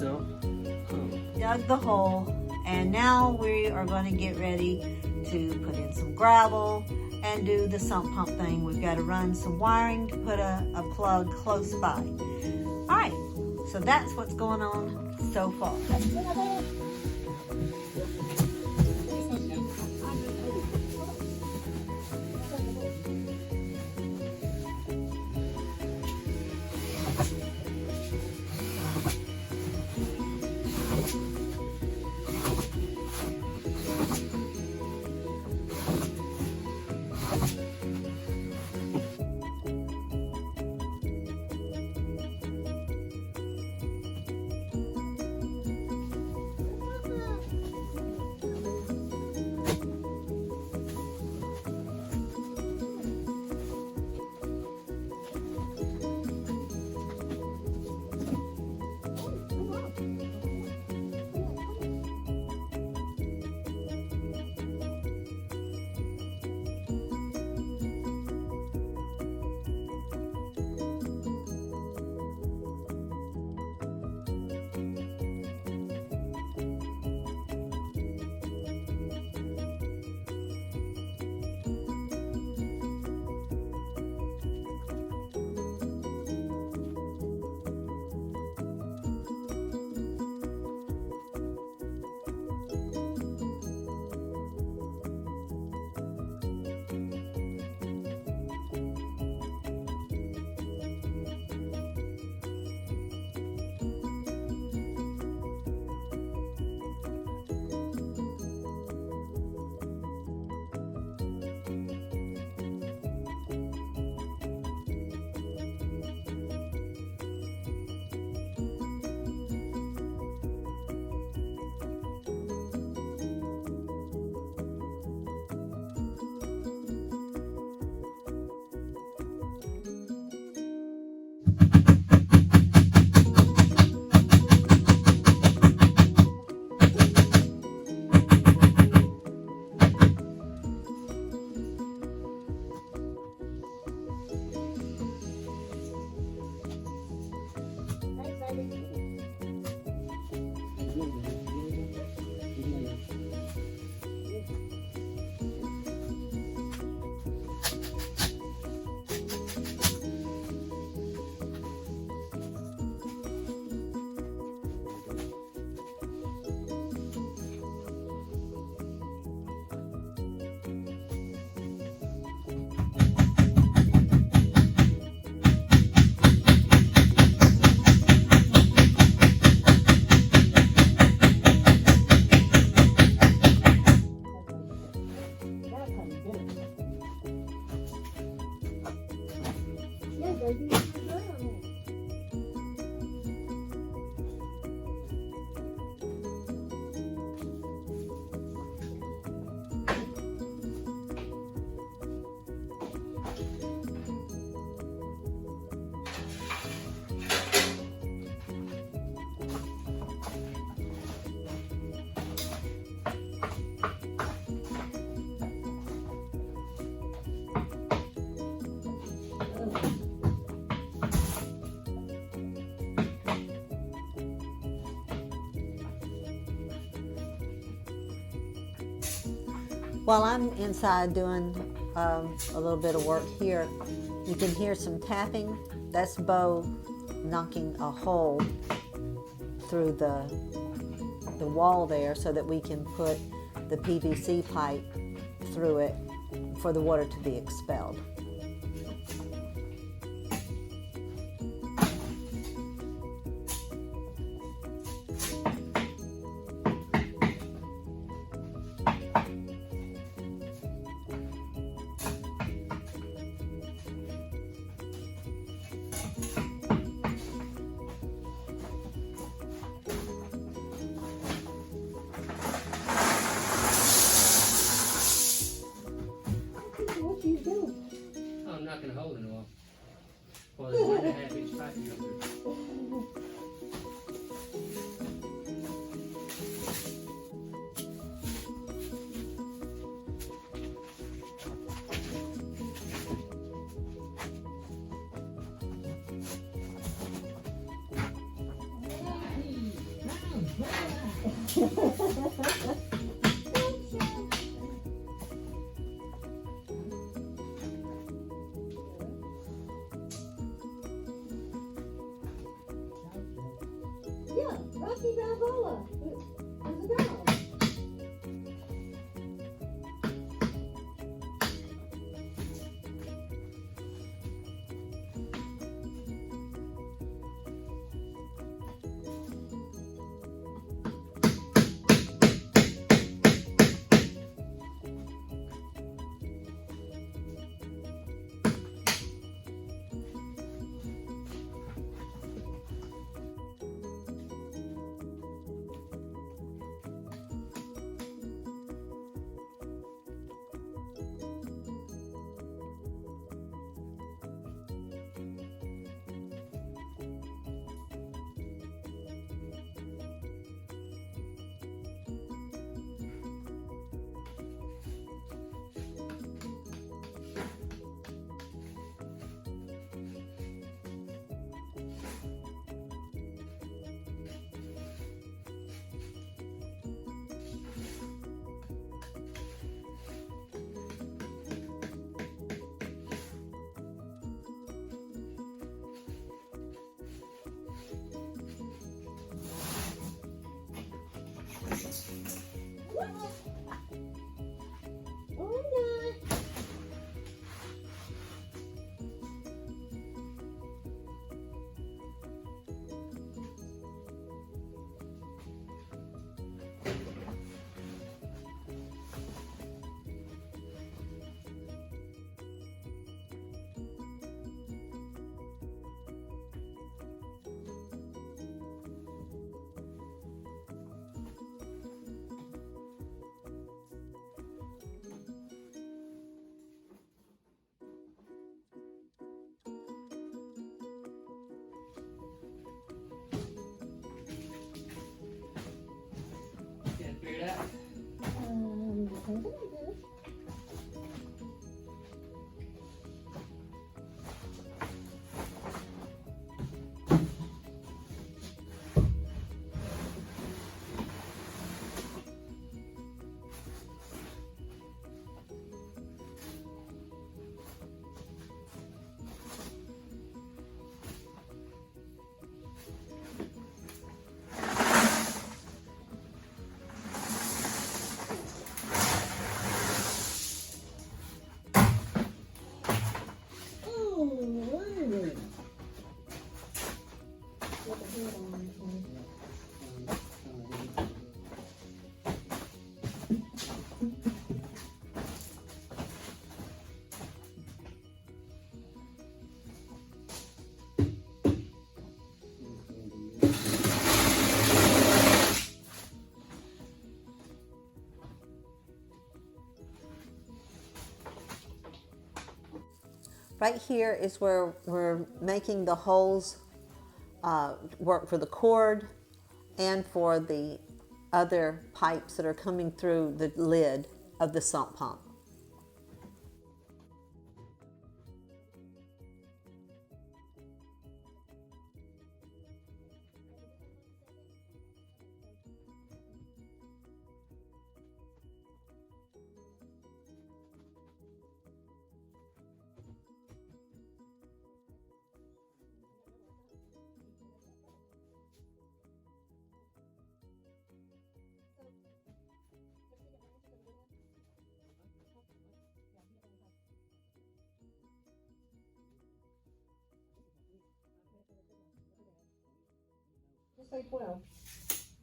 so. Dug the hole, and now we are going to get ready to put in some gravel and do the sump pump thing. We've got to run some wiring to put a plug close by. All right, so that's what's going on so far. While I'm inside doing a little bit of work here, you can hear some tapping. That's Bo knocking a hole through the wall there so that we can put the PVC pipe through it for the water to be expelled. What are you doing? Yeah, Rocky Balboa. There's a dog. Oh, no. Can't figure it out. Something like this. Oh, wait. With the head on this one. Right here is where we're making the holes work for the cord and for the other pipes that are coming through the lid of the sump pump. Just like 12.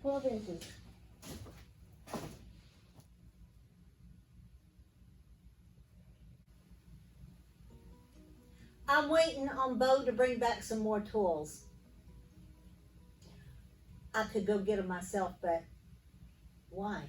12 inches. I'm waiting on Bo to bring back some more tools. I could go get them myself, but why?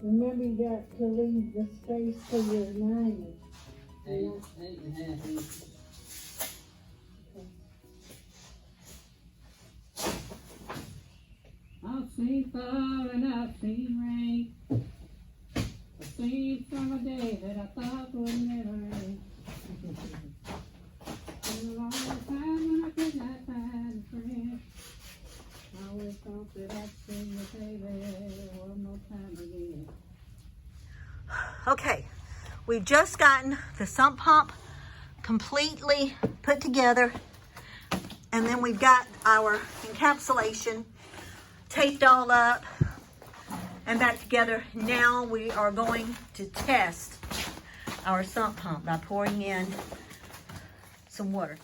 Remember, you got to leave the space for your name. 8.5 inches. I've seen fall and I've seen rain. I've seen summer day that I thought would never rain. Been a long time when I could not find a friend. I always thought that I'd see you, baby, one more time again. Okay, we've just gotten the sump pump completely put together, and then we've got our encapsulation taped all up and back together. Now we are going to test our sump pump by pouring in some water.